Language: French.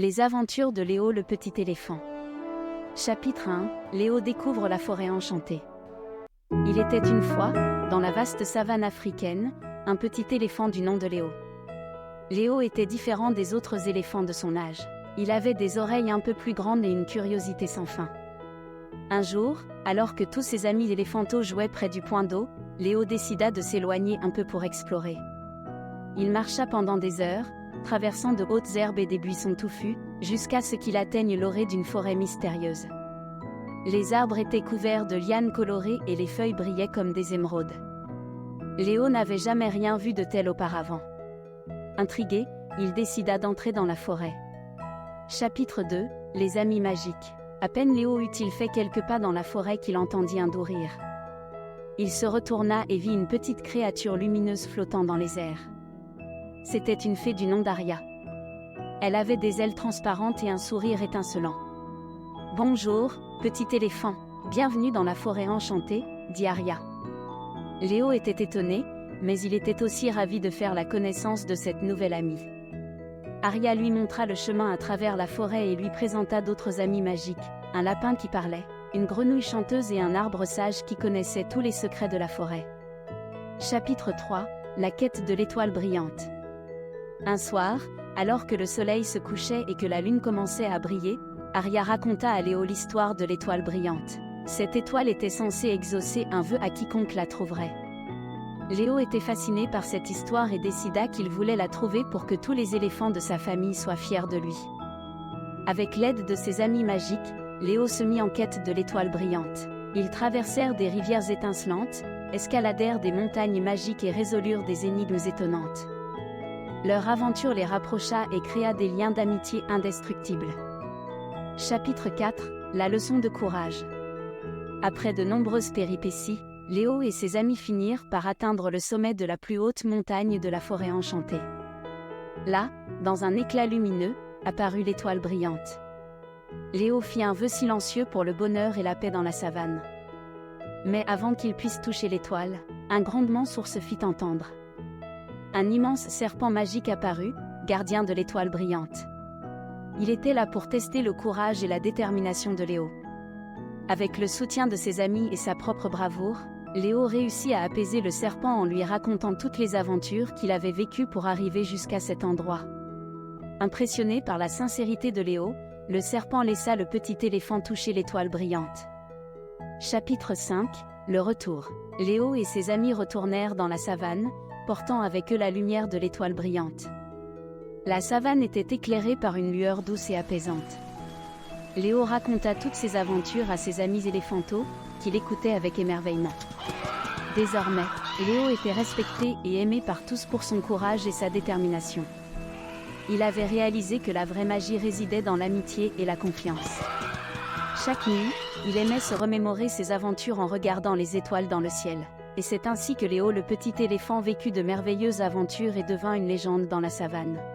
Les aventures de Léo le petit éléphant. Chapitre 1. Léo découvre la forêt enchantée. Il était une fois, dans la vaste savane africaine, un petit éléphant du nom de Léo. Léo était différent des autres éléphants de son âge. Il avait des oreilles un peu plus grandes et une curiosité sans fin. Un jour, alors que tous ses amis éléphantaux jouaient près du point d'eau, Léo décida de s'éloigner un peu pour explorer. Il marcha pendant des heures, traversant de hautes herbes et des buissons touffus, jusqu'à ce qu'il atteigne l'orée d'une forêt mystérieuse. Les arbres étaient couverts de lianes colorées et les feuilles brillaient comme des émeraudes. Léo n'avait jamais rien vu de tel auparavant. Intrigué, il décida d'entrer dans la forêt. Chapitre 2. Les amis magiques. À peine Léo eut-il fait quelques pas dans la forêt qu'il entendit un doux rire. Il se retourna et vit une petite créature lumineuse flottant dans les airs. C'était une fée du nom d'Aria. Elle avait des ailes transparentes et un sourire étincelant. « Bonjour, petit éléphant, bienvenue dans la forêt enchantée, » dit Aria. Léo était étonné, mais il était aussi ravi de faire la connaissance de cette nouvelle amie. Aria lui montra le chemin à travers la forêt et lui présenta d'autres amis magiques, un lapin qui parlait, une grenouille chanteuse et un arbre sage qui connaissait tous les secrets de la forêt. Chapitre 3. La quête de l'étoile brillante. Un soir, alors que le soleil se couchait et que la lune commençait à briller, Aria raconta à Léo l'histoire de l'étoile brillante. Cette étoile était censée exaucer un vœu à quiconque la trouverait. Léo était fasciné par cette histoire et décida qu'il voulait la trouver pour que tous les éléphants de sa famille soient fiers de lui. Avec l'aide de ses amis magiques, Léo se mit en quête de l'étoile brillante. Ils traversèrent des rivières étincelantes, escaladèrent des montagnes magiques et résolurent des énigmes étonnantes. Leur aventure les rapprocha et créa des liens d'amitié indestructibles. Chapitre 4. La leçon de courage. Après de nombreuses péripéties, Léo et ses amis finirent par atteindre le sommet de la plus haute montagne de la forêt enchantée. Là, dans un éclat lumineux, apparut l'étoile brillante. Léo fit un vœu silencieux pour le bonheur et la paix dans la savane. Mais avant qu'il puisse toucher l'étoile, un grondement sourd se fit entendre. Un immense serpent magique apparut, gardien de l'étoile brillante. Il était là pour tester le courage et la détermination de Léo. Avec le soutien de ses amis et sa propre bravoure, Léo réussit à apaiser le serpent en lui racontant toutes les aventures qu'il avait vécues pour arriver jusqu'à cet endroit. Impressionné par la sincérité de Léo, le serpent laissa le petit éléphant toucher l'étoile brillante. Chapitre 5. Le retour. Léo et ses amis retournèrent dans la savane, portant avec eux la lumière de l'étoile brillante. La savane était éclairée par une lueur douce et apaisante. Léo raconta toutes ses aventures à ses amis éléphantaux, qui l'écoutaient avec émerveillement. Désormais, Léo était respecté et aimé par tous pour son courage et sa détermination. Il avait réalisé que la vraie magie résidait dans l'amitié et la confiance. Chaque nuit, il aimait se remémorer ses aventures en regardant les étoiles dans le ciel. Et c'est ainsi que Léo le petit éléphant vécut de merveilleuses aventures et devint une légende dans la savane.